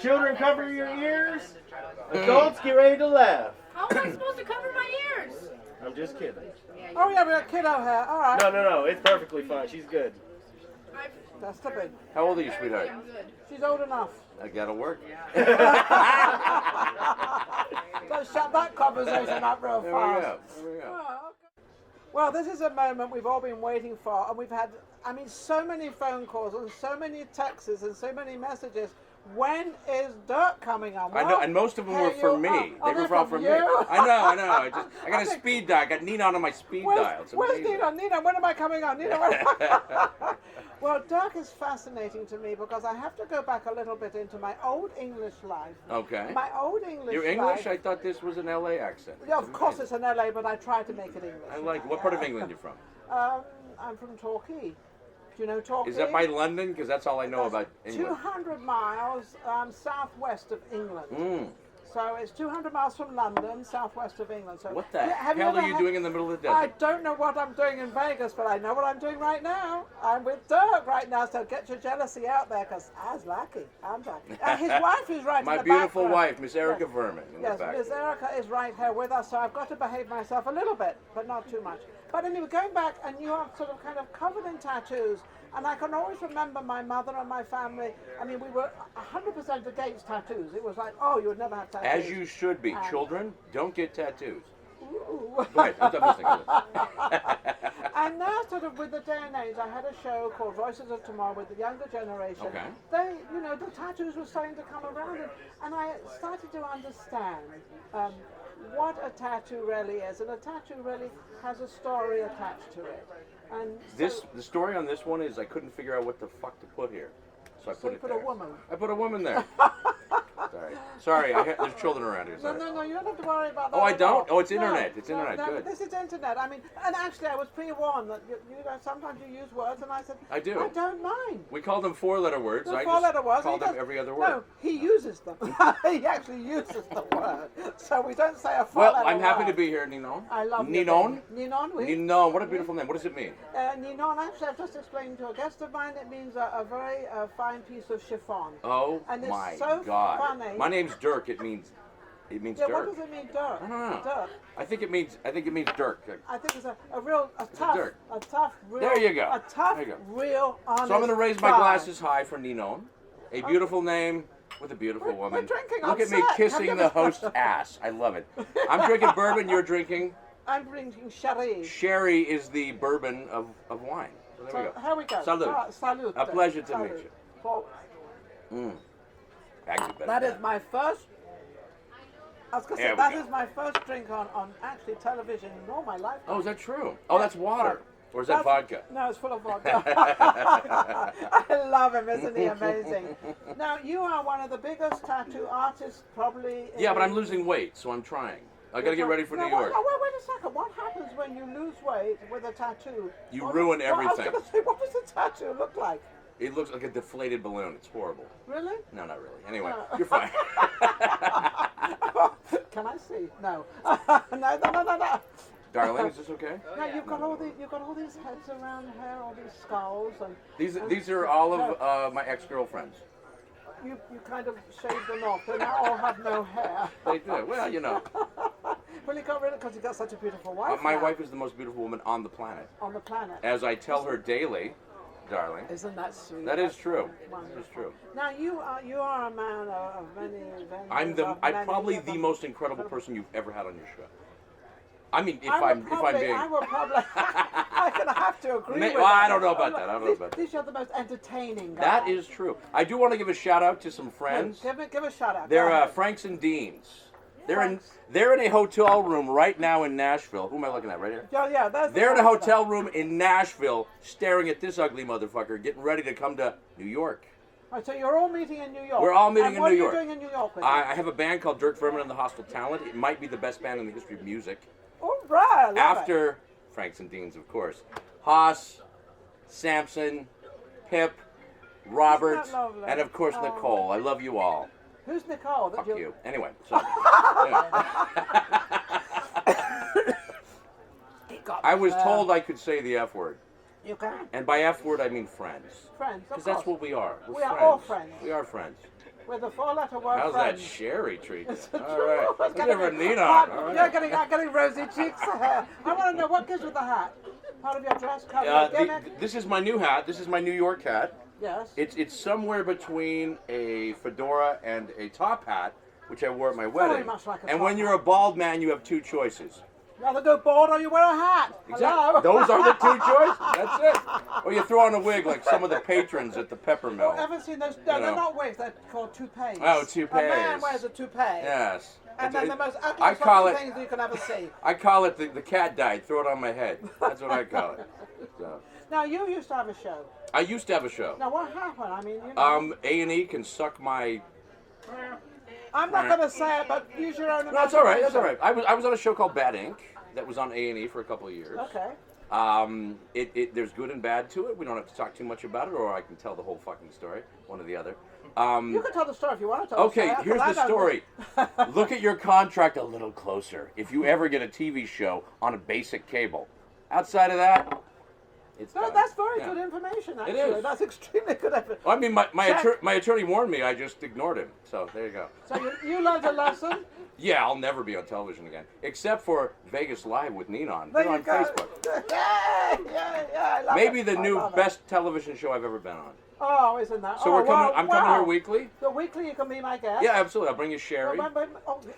Children, cover your ears. Adults, get ready to laugh. How am I supposed to cover my ears? I'm just kidding. Oh yeah, we got kiddo hair. All right. No. It's perfectly fine. She's good. That's the big. How old are you, sweetheart? She's old enough. I gotta work. Don't shut that conversation up real There fast. we go. Oh, okay. Well, this is a moment we've all been waiting for, and we've had, so many phone calls and so many texts and so many messages. When is Dirk coming on? I know, and most of them were for me. They were all for me. I know. I got a speed dial. I got Ninon on my speed dial. Where's Ninon? Ninon, when am I coming on? Ninon, when am I Well, Dirk is fascinating to me because I have to go back a little bit into my old English life. Okay. My old English You're English? life. I thought this was an LA accent. Yeah, of course it's an LA, but I try to make it English. I like. What part of England you from? I'm from Torquay. Do you know Torquay? Is that by London? Because that's all I know about England. 200 miles southwest of England. So it's 200 miles from London, southwest of England. So what the hell are you doing in the middle of the I desert? don't know what I'm doing in Vegas, but I know what I'm doing right now. I'm with Dirk right now, so get your jealousy out there, because I'm lucky. His wife is right My in the beautiful background. wife, Miss Erica Vermin. Yes, Miss Erica is right here with us, so I've got to behave myself a little bit, but not too much. But anyway, going back, and you are sort of kind of covered in tattoos, and I can always remember my mother and my family. We were 100% against tattoos. It was like, oh, you would never have tattoos. As you should be. Children, don't get tattoos. Ooh. Go ahead, I'm listening. And now, sort of with the day and age, I had a show called Voices of Tomorrow with the younger generation. Okay. They, the tattoos were starting to come around, and I started to understand what a tattoo really is, and a tattoo really has a story attached to it. And so, The story on this one is I couldn't figure out what the fuck to put here, so I put it there. a woman. I put a woman there. Sorry. There's children around here. Sorry. No, you don't have to worry about that. Oh, I at don't? all. Oh, it's internet. It's internet. No, Good. This is internet. And actually, I was pre-warned that sometimes you use words, and I said, I do. I don't mind. We call them four-letter words. The I four-letter just words. call them every other word. No, he uses them. He actually uses the word. So we don't say a four-letter word. Well, I'm happy to be here, Ninon. I love Ninon. Ninon, oui. Ninon. What a beautiful name. What does it mean? Ninon, actually, I've just explained to a guest of mine, it means a very fine piece of chiffon. Oh, and it's my so God. Funny. My name's Dirk. It means Yeah, Dirk. what does it mean, Dirk? I don't know. Dirk. I think it means Dirk. I think it's a tough, real. There you go. A tough, There you go. real, honest So I'm going to raise my guy. glasses high for Ninon, a beautiful name with a beautiful woman. We're drinking Look on at me set. kissing the host's ass. I love it. I'm drinking bourbon. You're drinking. I'm drinking sherry. Sherry is the bourbon of wine. So there we go. Here we go. Salud. Salud. A pleasure to Salud. meet you. So, Actually, better that than is my first. I was going to There say, we that go. is my first drink on actually television in all my life. Oh, is that true? Oh, that's water. Or is that vodka? No, it's full of vodka. I love him, isn't he amazing? Now, you are one of the biggest tattoo artists probably. Yeah, but I'm losing weight, so I'm trying. I got to get ready for New York. Wait a second. What happens when you lose weight with a tattoo? You ruin I was everything. going to say, what does a tattoo look like? It looks like a deflated balloon. It's horrible. Really? No, not really. Anyway, you're fine. Can I see? No. No. Darling, is this okay? No, you've got all these heads around here, all these skulls, and These are all of my ex-girlfriends. you kind of shaved them off. They now all have no hair. They do. Well, you know. Well, you got rid of because you got such a beautiful wife. My now wife is the most beautiful woman on the planet. on the planet. As I tell her daily, darling. Isn't that sweet? That is true. Wonderful. That is true. Now you are a man of many. I'm probably the most. most incredible person you've ever had on your show. I mean, if I I'm being. will probably. I'm gonna have to agree with Well, that. I don't know about that. I don't know about that. These are the most entertaining guys. That is true. I do want to give a shout out to some friends. Give a shout out. Go They're ahead. Franks and Deans. Franks. They're in a hotel room right now in Nashville. Who am I looking at right here? Yeah, that's. They're in a hotel room in Nashville, staring at this ugly motherfucker, getting ready to come to New York. Right, so you're all meeting in New York. We're all meeting and in what New are York. you doing in New York with I have a band called Dirk Vermin and the Hostile Talent. It might be the best band in the history of music. All right. I love it. After Franks and Deans, of course. Haas, Sampson, Pip, Robert, Isn't that lovely? and of course Oh. Nicole. I love you all. Who's Nicole? Fuck you. Anyway, so. I was told I could say the F word. You can. And by F word, I mean friends. Friends. Because that's what we are. We're We are friends. all friends. We are friends. with the four-letter word How's friend. that sherry treat? It's All true. right. It's Let's getting give her Ninon. hot. All right. I'm getting rosy cheeks. I want to know what gives with the hat. Part of your dress cover, gimmick. This is my new hat. This is my New York hat. Yes. It's somewhere between a fedora and a top hat, which I wore at my wedding. much like a and top when you're hat. a bald man, you have two choices. You either go bald or you wear a hat. Hello. Those are the two choices. That's it. Or you throw on a wig like some of the patrons at the Pepper Mill. Oh, ever seen those? No, You they're know. not wigs. They're called toupees. Oh, toupees. A man wears a toupee. Yes. And then the most I ugliest call fucking it. things you can ever see. I call it the cat died. Throw it on my head. That's what I call it. So, Now, you used to have a show. I used to have a show. Now, what happened? I mean, you know. A&E can suck my. I'm not going to say it, but use your own imagination. No, it's all right. That's all right. I was on a show called Bad Ink that was on A&E for a couple of years. Okay. There's good and bad to it. We don't have to talk too much about it, or I can tell the whole fucking story, one or the other. You can tell the story if you want to tell Okay, the story. here's because the I don't- story. Look at your contract a little closer. If you ever get a TV show on a basic cable, outside of that, it's No, done. that's very Yeah. good information, actually. is. That's extremely good information. I mean, Check. my attorney warned me. I just ignored him. So there you go. So you learned a lesson. Yeah, I'll never be on television again, except for Vegas Live with Ninon. There They're you on go. Facebook. Yeah, I love Maybe it. the I new love it. best television show I've ever been on. Oh, isn't that? So I'm coming here weekly. So weekly you can be my guest. Yeah, absolutely. I'll bring you sherry.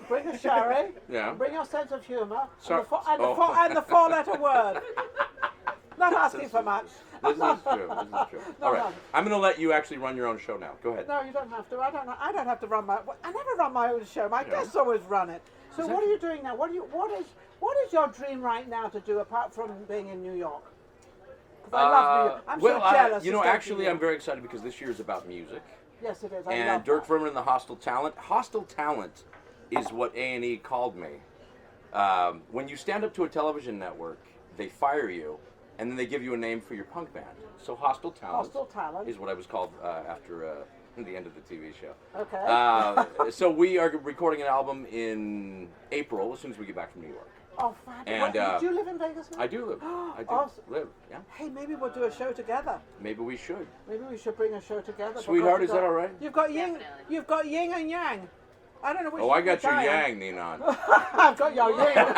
Bring a sherry. Yeah. Bring your sense of humour. Sorry. And the four-letter word. Not asking for much. This is true. This is true. All right. no. I'm going to let you actually run your own show now. Go ahead. No, you don't have to. I don't have to run my. I never run my own show. My Yeah. guests always run it. So Is what that- are you doing now? What is your dream right now to do apart from being in New York? 'Cause I love New York. I'm so jealous. You know, of stuff actually, you I'm do. very excited because this year is about music. Yes, it is. I And love Dirk that. Vermin and the Hostile Talent. Hostile Talent is what A&E called me. When you stand up to a television network, they fire you, and then they give you a name for your punk band. So Hostile Talent, Hostile Talent. is what I was called after the end of the TV show. Okay. So we are recording an album in April, as soon as we get back from New York. Oh, fabulous. And, Do you live in Vegas now? I do live. I do Awesome. live. Yeah. Hey, maybe we'll do a show together. Maybe we should. Maybe we should bring a show together. Sweetheart, because is that all right? You've got yin. Definitely. You've got yin and yang. I don't know which. Oh, I got which your I am. yang, Ninon. I've got your yin.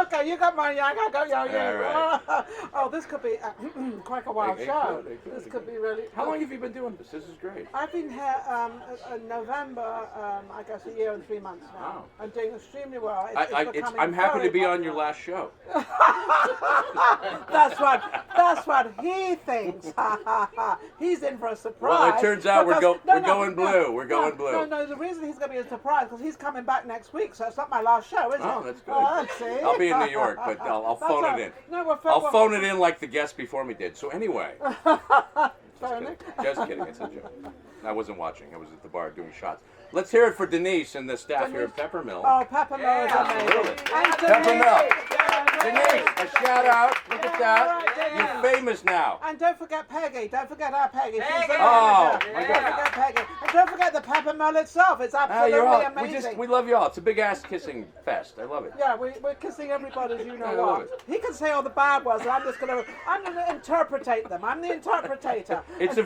Okay, you got my yang. I got your yin. right. Oh, this could be quite a wild It show. could, This could be really. How long have you been doing this? This is great. I've been here in November, I guess a year and 3 months now. Wow. I'm doing extremely well. It's becoming I'm happy very to be on popular. your last show. That's what he thinks. He's in for a surprise. Well, it turns out we're because- going blue. We're going blue. No, the reason he's going to be a surprise because he's coming back next week, so it's not my last show, is it? Oh, that's good. See? I'll be in New York, but I'll That's phone all- it in. No, we're I'll phone it in like the guest before me did. So anyway, Phone it. just kidding. It's a joke. I wasn't watching. I was at the bar doing shots. Let's hear it for Denise and the staff here at Pepper Mill. Oh, Pepper Mill is amazing. absolutely. And Pepper Mill. Denise. Denise, a shout out. Look at that. All right, Denise. You're famous now. And don't forget Peggy. Don't forget our Peggy. She's the Oh, manager. my Don't God. forget Peggy. And don't forget the Pepper Mill itself. It's absolutely You're all, amazing. we love you all. It's a big ass kissing fest. I love it. Yeah, we're kissing everybody, as you know I love what. He can say all the bad words, and I'm gonna interpretate them. I'm the interpretator. It's a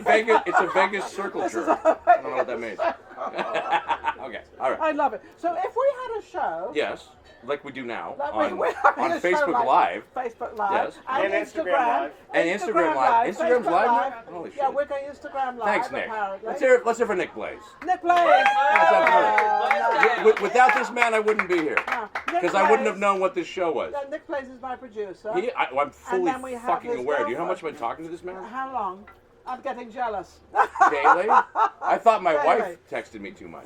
Vegas circle jerk. I don't know what that means. Okay, all right. I love it. So if we had a show, Yes, like we do now like on we're having a show Facebook like Live. Facebook Live, Yes. and And Instagram Live. And Instagram Live. Instagram's Facebook live now? Holy Yeah, shit. we're going Instagram Live. Thanks, Nick. Apparently. Let's hear for Nick Blaze. Nick Blaze. Without this man, I wouldn't be here because I wouldn't have known what this show was. Nick Blaze is my producer. I'm fully then we have fucking his aware. Do you know how much I've girlfriend. been talking to this man How long? I'm getting jealous. daily? I thought my Daily. wife texted me too much.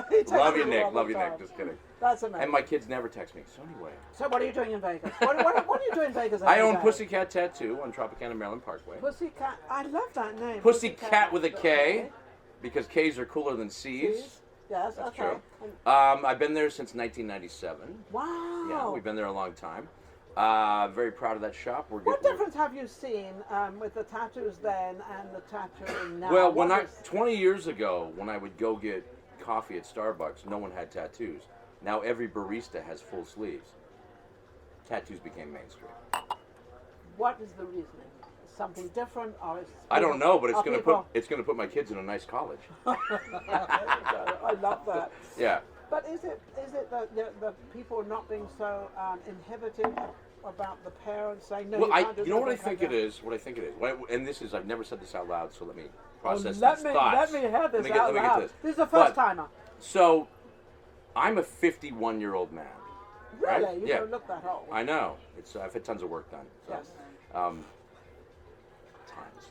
He texts Love you, me Nick. all the Love you, time. Nick. Just kidding. That's amazing. And my kids never text me. So anyway, So what are you doing in Vegas? What are you doing in Vegas? I every own day? Pussycat Tattoo on Tropicana Maryland Parkway. Pussycat. I love that name. Pussycat with a K, because K's are cooler than C's. C's? Yes, That's okay. true. I've been there since 1997. Wow. Yeah, we've been there a long time. Very proud of that shop. What difference have you seen with the tattoos then and the tattooing now? Well, What is- 20 years ago, when I would go get coffee at Starbucks, no one had tattoos. Now every barista has full sleeves. Tattoos became mainstream. What is the reasoning? something different, or is I don't know, but are people- it's gonna put my kids in a nice college. I love that. Yeah. But is it the people not being so inhibited about the parents saying no? Well, you can't do you know what I something think like it is. What I think it is. And this is, I've never said this out loud, so let me that? process Let these me thoughts. let me hear this Let me get- out let me get loud. this. This is the first But- timer. So, I'm a 51-year-old man. Really? Right? You Yeah. don't look that old. I know. I've had tons of work done. So. Yes. Times.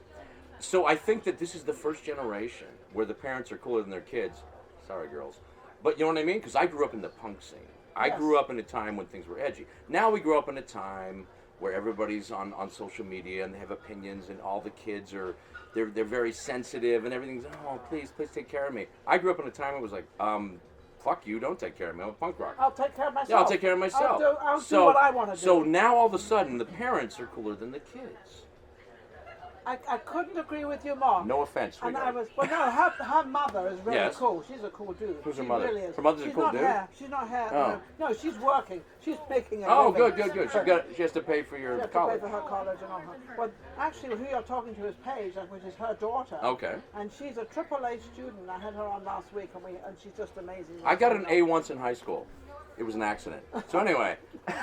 So I think that this is the first generation where the parents are cooler than their kids. Sorry, girls. But you know what I mean? Because I grew up in the punk scene. I Yes. grew up in a time when things were edgy. Now we grew up in a time where everybody's on social media and they have opinions, and all the kids are they're very sensitive and everything's, oh, please take care of me. I grew up in a time where it was like, fuck you, don't take care of me. I'm a punk rocker. I'll take care of myself. Yeah, I'll take care of myself. I'll do what I want to do. So now all of a sudden, the parents are cooler than the kids. I couldn't agree with you more. No offense, And sweetheart. I was, well, no, her mother is really Yes. cool. She's a cool dude. Who's her She mother? Really is. Her mother's a She's cool not dude? Here. She's not here. Oh. No, she's working. She's making a Oh, living. good. She has to pay for your She has to college. pay for her college and all her. Well, actually, who you're talking to is Paige, which is her daughter. Okay. And she's a AAA student. I had her on last week, and she's just amazing. I got an A once in high school. It was an accident. So anyway,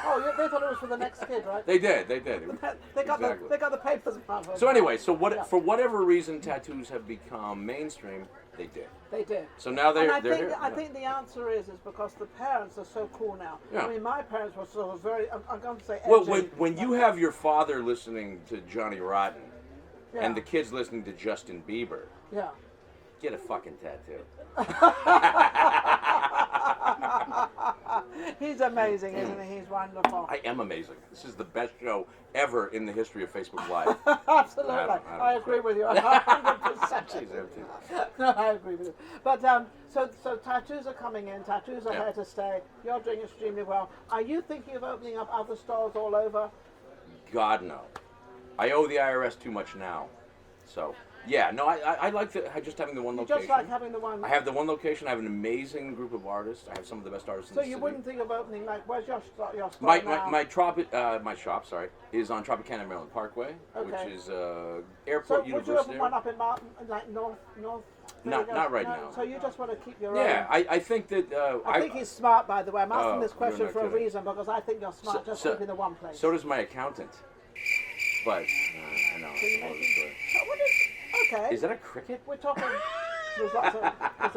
Oh, they thought it was for the next kid, right? they did. They got Exactly. they got the papers. So anyway, so Yeah. for whatever reason, tattoos have become mainstream. They did. They did. So now they're And they're think, here. I think the answer is because the parents are so cool now. Yeah. I mean, my parents were sort of very, I'm going to say edgy. Well, when you have your father listening to Johnny Rotten Yeah. and the kids listening to Justin Bieber, Yeah. get a fucking tattoo. He's amazing, isn't he? He's wonderful. I am amazing. This is the best show ever in the history of Facebook Live. Absolutely. I don't I agree with you 100%. Jeez, empty. No, I agree with you. But so tattoos are coming in. Tattoos are Yeah. here to stay. You're doing extremely well. Are you thinking of opening up other stores all over? God, no. I owe the IRS too much now. So, yeah, no, I like just having the one You location. just like having the one. I have the one location. I have an amazing group of artists. I have some of the best artists in So the you city. wouldn't think of opening, like, where's your store now? My shop, is on Tropicana Maryland Parkway, Okay. which is So Airport would you University. open one up in Martin, like North? Not right No? now. So you just want to keep your Yeah, own. I think that I think he's smart, by the way. I'm asking Oh, this question you're for not a kidding. reason because I think you're smart just keeping the one place. So does my accountant. But I know. So you I'll making- just do it. So what is, okay. Is that a cricket? We're talking. There's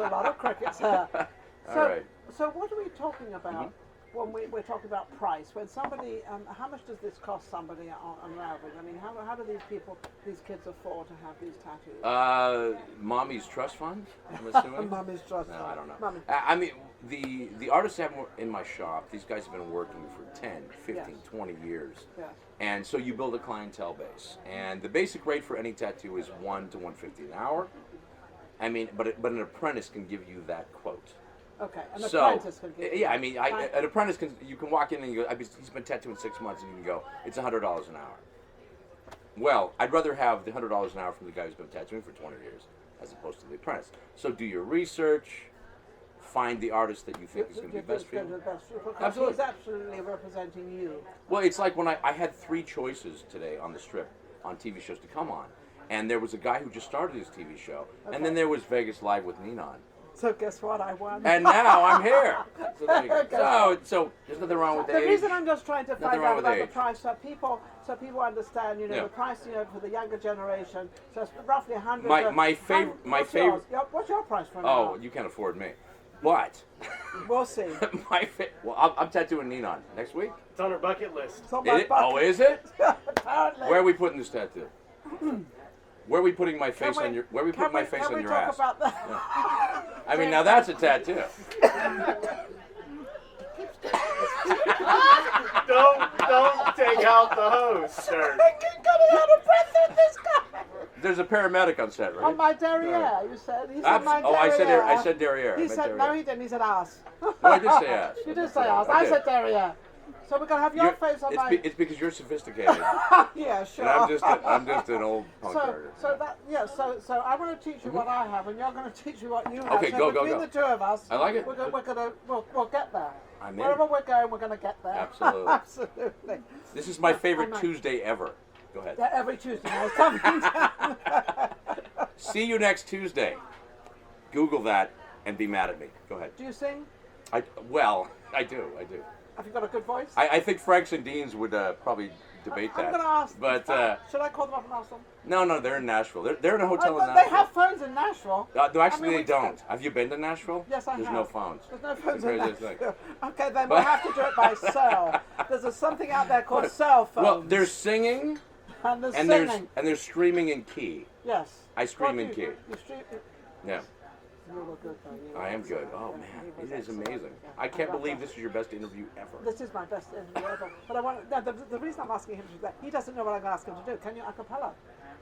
a lot of crickets here. So, All right. So what are we talking about when we're talking about price? When somebody, how much does this cost somebody on average? I mean, how do these kids afford to have these tattoos? Mommy's trust fund, I'm assuming. Mommy's trust No, fund. I don't know. Mommy. I mean, the artists I have in my shop, these guys have been working for 10, 15, Yes. 20 years. Yes. And so you build a clientele base. And the basic rate for any tattoo is $1 to $150 an hour. I mean, but an apprentice can give you that quote. Okay, an So, apprentice can give you yeah, that. I mean, Fine. an apprentice you can walk in and you go, he's been tattooing 6 months, and you can go, it's $100 an hour. Well, I'd rather have the $100 an hour from the guy who's been tattooing for 20 years as opposed to the apprentice. So do your research, find the artist that you think is going to be best for you. Because Absolutely. he's absolutely representing you. Well, it's like when I had 3 choices today on the strip on TV shows to come on. And there was a guy who just started his TV show. Okay. And then there was Vegas Live with Ninon. So guess what? I won. And now I'm here. So there you go. Okay. So there's nothing wrong with The age. reason I'm just trying to Nothing find wrong out with about the age. price so people understand, Yeah. the price, for the younger generation. So it's roughly 100. My favorite- What's favorite- yours? What's your price for an Oh, hour? you can't afford me. But We'll see. I'm tattooing Ninon next week. It's on her bucket list. It's on Is my it? Oh, bucket. is it? Apparently. Where are we putting this tattoo? Where are we putting my face Can we- on your? Where are we can putting my we- face can on we your talk ass? about that? I mean, now that's a tattoo. Don't take out the hose, sir. I can't get out of breath with this guy. There's a paramedic on set, right? On my derriere, you said. He said my Oh, derriere. I said derriere. I He meant said, derriere. no, he didn't. He said ass. No, I did say ass. You did say ass. I did. said derriere. So we're going to have your You're- face on it's, my... it's because you're sophisticated, Yeah, sure. and I'm just an old punk rocker. So I want to teach you what I have, and you're going to teach me what you have. Okay, so go, between go. the two of us, I like it. we'll get there. I'm in. Wherever we're going, we're going to get there. Absolutely. Absolutely. This is my favorite I know. Tuesday ever. Go ahead. Yeah, every Tuesday night. Coming down. See you next Tuesday. Google that and be mad at me. Go ahead. Do you sing? I do. Have you got a good voice? I think Franks and Deans would probably debate that. I'm going to ask. But should I call them up and ask them? no, they're in Nashville. They're in a hotel in They Nashville. have phones in Nashville. No, actually, I mean, they we don't. can- Have you been to Nashville? Yes, I There's have. no phones. There's no phones The in craziest Nashville. thing. Okay, then we'll have to do it by cell. There's something out there called cell phones. Well, there's singing and there's and singing. there's streaming in key. Yes. I stream What in do key. You stream. Yeah, You look good, though. You I am look good. excellent. Oh He man, was it is excellent. amazing. Yeah. I can't believe this is your best interview ever. This is my best interview ever. But I want. No, the reason I'm asking him to do that, he doesn't know what I'm going to ask him to do. Can you a cappella?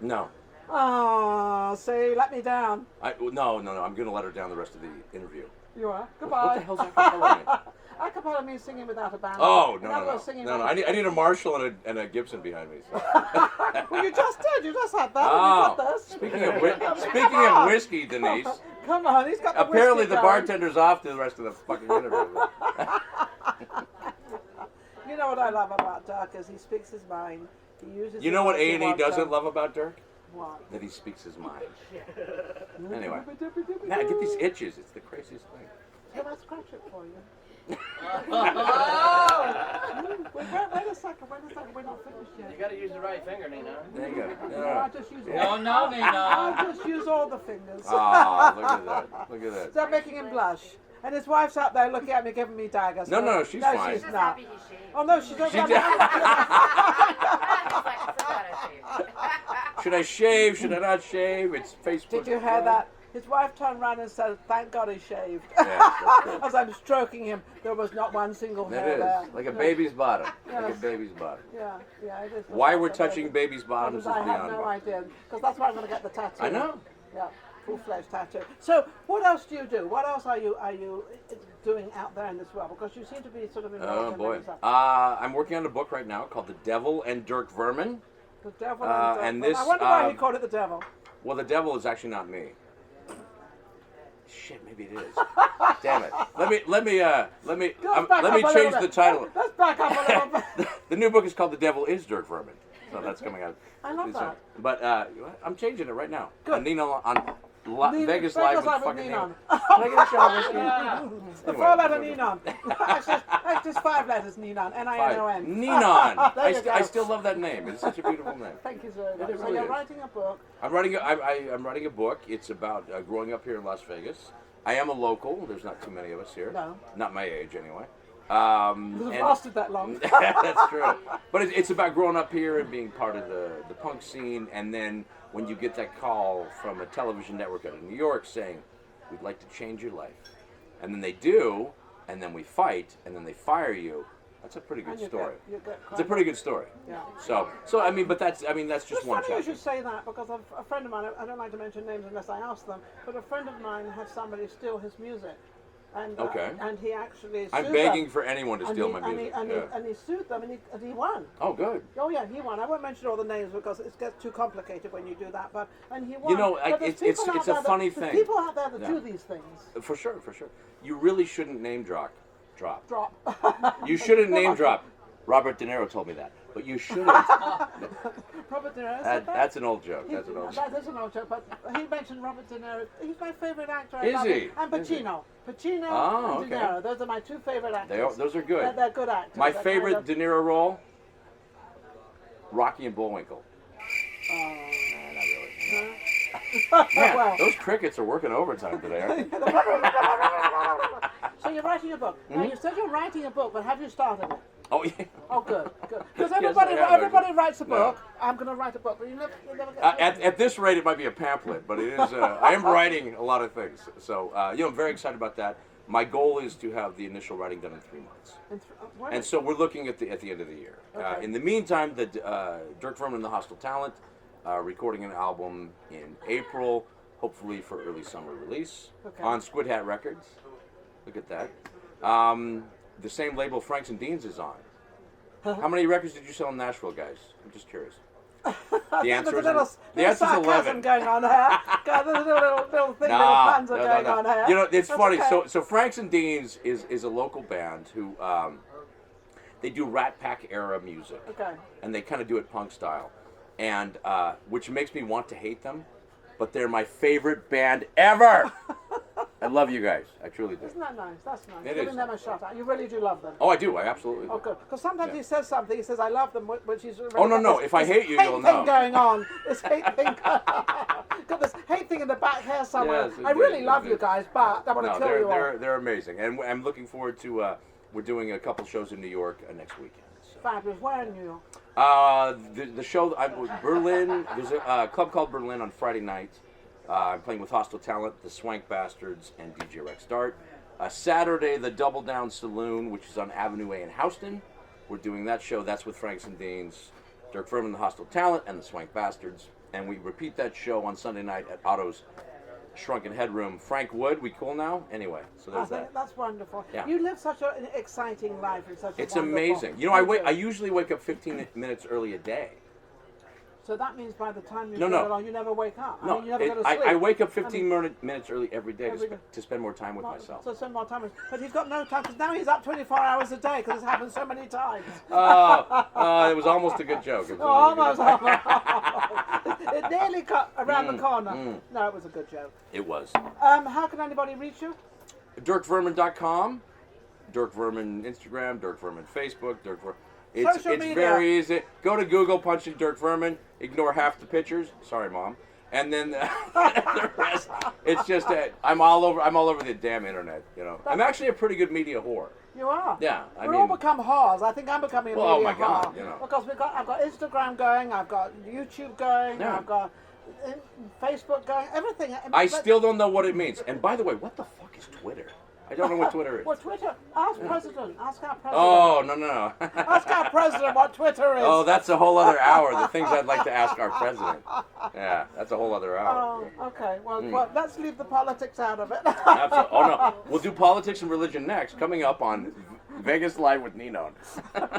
No, Oh, see, let me down. no. I'm gonna let her down the rest of the interview. You are. Goodbye. What the hell's a cappella mean? A cappella means singing without a band. Oh In other no. words, singing I need a Marshall and a Gibson behind me. So. Well, you just did. You just had that. Oh, You got this. speaking of whiskey, Denise. Come on, he's got the Apparently whiskey the going. bartender's off to the rest of the fucking interview. You know what I love about Dirk is he speaks his mind. He uses. You know what his A&E words doesn't out. love about Dirk? What? That he speaks his mind. Anyway, man, I get these itches. It's the craziest thing. Can I scratch it for you? Oh! Wait a second. We're not finished yet. You gotta use the right finger, Ninon. There you go. No, I just use No, no, Ninon. I just use all the fingers. Oh, look at that. Look at that. Is that making him blush? And his wife's out there looking at me, giving me daggers. No, she's fine. She's Just not. happy he shaved. Oh no, she doesn't. She have did. I forgot I shaved. Should I shave? Should I not shave? It's Facebook. Did you hear that? His wife turned around and said, "Thank God he shaved." Yeah, As I'm stroking him, there was not one single that hair there. is like a baby's bottom. Like a Yes. baby's bottom. Yeah, it is. Why we're touching babies' bottoms is I have beyond no me. idea, because that's why I'm going to get the tattoo. I know. Yeah, full-fledged tattoo. So, what else do you do? What else are you doing out there in this world? Because you seem to be sort of involved Oh in boy. many stuff. I'm working on a book right now called The Devil and Dirk Vermin. The devil and Dirk. this, I wonder why he called it the devil. Well, the devil is actually not me. Shit, maybe it is. Damn it. Let me Let's back let me up a change little the bit. title. Let's back up a little bit. The new book is called The Devil is Dirk Vermin. So that's coming out. I love soon. that. But I'm changing it right now. Good. On Ninon on Ninon- Vegas Live with with fucking Ninon. Ninon. Can I get a shot of whiskey? The Anyway, four-letter whatever. Ninon. Actually, it's 5 letters, Ninon. N-I-N-O-n. Ninon. There you go. I still love that name. It's such a beautiful name. Thank you very much. It So really you're is. writing a book. I'm writing a book. It's about growing up here in Las Vegas. I am a local. There's not too many of us here. No. Not my age, anyway. It And- lasted that long. That's true. But it's about growing up here and being part of the punk scene. And then when you get that call from a television network out of New York saying, "We'd like to change your life," and then they do, and then we fight, and then they fire you. That's a pretty good And you story. get It's a pretty good story. Yeah. So I mean, but that's just It's one funny you chapter. should say that because a friend of mine, I don't like to mention names unless I ask them, but a friend of mine had somebody steal his music. And, Okay. And he actually sued I'm begging for anyone to them. steal And my he- music. And, Yeah. he sued them and he won. Oh, good. Oh yeah, he won. I won't mention all the names because it gets too complicated when you do that. But he won. You know, But there's it's people out a there funny there's thing. people out there that Yeah. do these things. For sure. You really shouldn't name drop. Drop. You shouldn't name drop. Robert De Niro told me that, but you shouldn't. Robert De Niro said that. That's an old joke. That's an old joke. That is an old joke, but he mentioned Robert De Niro. He's my favorite actor. I Is love he? him. And Is he? Pacino. Pacino Oh, and De okay. Niro. Those are my two favorite actors. Those are good. They're good actors. My They're favorite kind De Niro role, Rocky and Bullwinkle. of, Nah, not really. oh, well. Those crickets are working overtime today, aren't they? So you're writing a book. Mm-hmm. Now you said you're writing a book, but have you started it? Oh, yeah. Oh, good. Because Yes, everybody, I have, everybody actually. writes a No. book. I'm going to write a book, but you never get At this rate, it might be a pamphlet, but it is. I am writing a lot of things, so I'm very excited about that. My goal is to have the initial writing done in 3 months, and so we're looking at the end of the year. Okay. In the meantime, the Dirk Vermin and the Hostile Talent recording an album in April, hopefully for early summer release on Squid Hat Records. Look at that. The same label Franks and Deans is on. How many records did you sell in Nashville, guys? I'm just curious. The answer is the answer is 11 going on here. God, there's a little thing, little puns are going on here. You know, it's That's funny. okay. So Franks and Deans is a local band who they do Rat Pack era music, Okay. and they kind of do it punk style. and which makes me want to hate them, but they're my favorite band ever. I love you guys. I truly do. Isn't that nice? That's nice. It Giving is. them a shot. You really do love them. Oh, I do. I absolutely do. Oh, good. Because sometimes Yeah. he says something. He says, "I love them," which is. Really Oh, no, no. this- If I this hate you, hate you'll thing know. going on. This hate thing. Got this hate thing in the back here somewhere. Yes, I really indeed, love you indeed. guys, but I want to No, kill you all. they're amazing, and I'm looking forward to. We're doing a couple shows in New York next weekend. So. Fabulous. Where in New York? The show Berlin. There's a club called Berlin on Friday night. I'm playing with Hostile Talent, the Swank Bastards, and DJ Rex Dart. Saturday, the Double Down Saloon, which is on Avenue A in Houston. We're doing that show. That's with Franks and Deans, Dirk Vermin, the Hostile Talent, and the Swank Bastards. And we repeat that show on Sunday night at Otto's Shrunken Headroom. Frank Wood, we cool now? Anyway, so I there's think that. that's wonderful. Yeah. You live such an exciting life. It's such It's a wonderful. amazing. You know, I usually wake up 15 minutes early a day. So that means by the time you No, go no. along, you never wake up. I No, mean, you never go to sleep. I wake up 15 minutes early every day Every day. to spend more time with Well, myself. So spend more time with, but he's got no time because now he's up 24 hours a day because it's happened so many times. It was almost a good joke. It was Oh, almost a good joke. it nearly cut around the corner. No, it was a good joke. It was. How can anybody reach you? DirkVermin.com, Dirk Vermin Instagram, Dirk Vermin Facebook, Dirk Vermin. It's Social media. very easy. Go to Google, punch in Dirk Vermin, ignore half the pictures. Sorry, Mom. And then the rest. It's just I'm all over the damn internet. You know, I'm actually a pretty good media whore. You are. Yeah, I We're all mean- become whores. I think I'm becoming a Well, oh media my God, whore. you know. Because I've got Instagram going, I've got YouTube going, Yeah. I've got Facebook going, everything. I But- still don't know what it means. And by the way, what the fuck is Twitter? I don't know what Twitter is. Well, Twitter. Ask President. Ask our president. Oh, no. Ask our president what Twitter is. Oh, that's a whole other hour. The things I'd like to ask our president. Yeah, that's a whole other hour. Oh, okay. Well, let's leave the politics out of it. Absolutely. Oh, no. We'll do politics and religion next, coming up on Vegas Live with Ninon.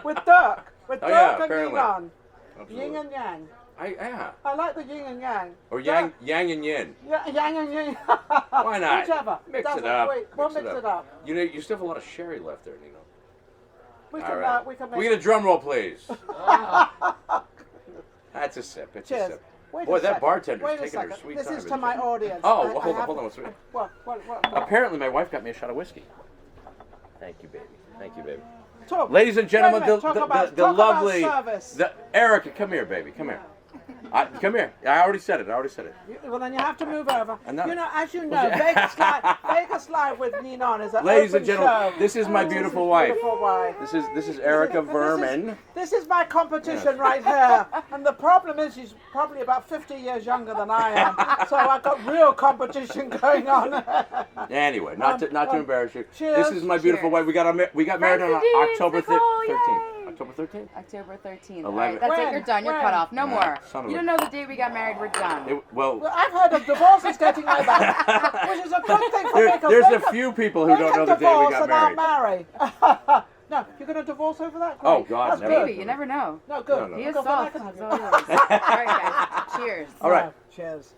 With Dirk. With Oh, Dirk yeah, and apparently. Ninon. Absolutely. Yin and yang. Yeah. I like the yin and yang. Or Dirk- yang and yin. Yeah, yang and yin. Why not? Whichever. Mix Doesn't- it up. We'll mix it up. You know, you still have a lot of sherry left there, Ninon. We All can, right. we can We make. get a drum roll, please. That's a sip. It's a Cheers. sip. Wait Boy, a that second. bartender's Wait a taking her second. sweet This time, is to isn't my she? audience. Oh, I well, hold on, have hold to- on. What's What? Apparently, my wife got me a shot of whiskey. Thank you, baby. Thank you, baby. Talk. Ladies and gentlemen, Wait a minute, the talk about lovely service. Erica, come here, baby. Come here. Come here. I already said it. Well, then you have to move over. I know. You know, as you know, Vegas Live with Ninon is an Ladies and open gentlemen, show. this is my Oh, beautiful wife. Beautiful wife. This is Erica Vermin. This is my competition right here. And the problem is she's probably about 50 years younger than I am. So I've got real competition going on. Anyway, not to embarrass you. cheers. This is my beautiful Cheers. wife. We got married on Frank and October Dean's, Nicole, 13th. yay! October 13th. October 13th. 11. All right, that's When? it. You're done. You're When? cut off. No more. son of You a- don't know the day we got married. We're done. Well, Well, I've heard of divorces getting like that, which is a good thing for me. 'cause there's they a can- few people who they don't can know the day we divorce got and not married. marry. No, you're going to divorce over that? Great. Oh, God, That's never. good. Maybe. You never know. No, good. No, no. He is Good, then I soft. can have That's you. all he is. All right, guys. Cheers. All right. Cheers.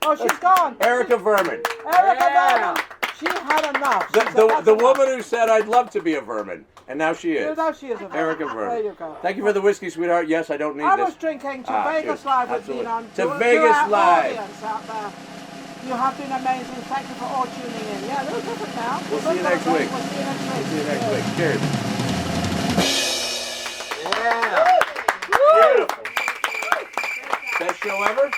Oh, she's gone. Erica Vermin. Erica Yeah. Vermin. She had enough. The, She said, the, "That's the enough." woman who said I'd love to be a vermin, and now she You is. know she is a Erica There Vermin. you go. Thank you for the whiskey, sweetheart. Yes, I don't need I this. was drinking to Ah, Vegas cheers. Live with Absolutely. Ninon. To To Vegas our Live. audience out there. You have been amazing. Thank you for all tuning in. Yeah, a little different now. We'll see you next week. We'll see you next week. See you next week. Cheers. Yeah. Beautiful. Best show ever?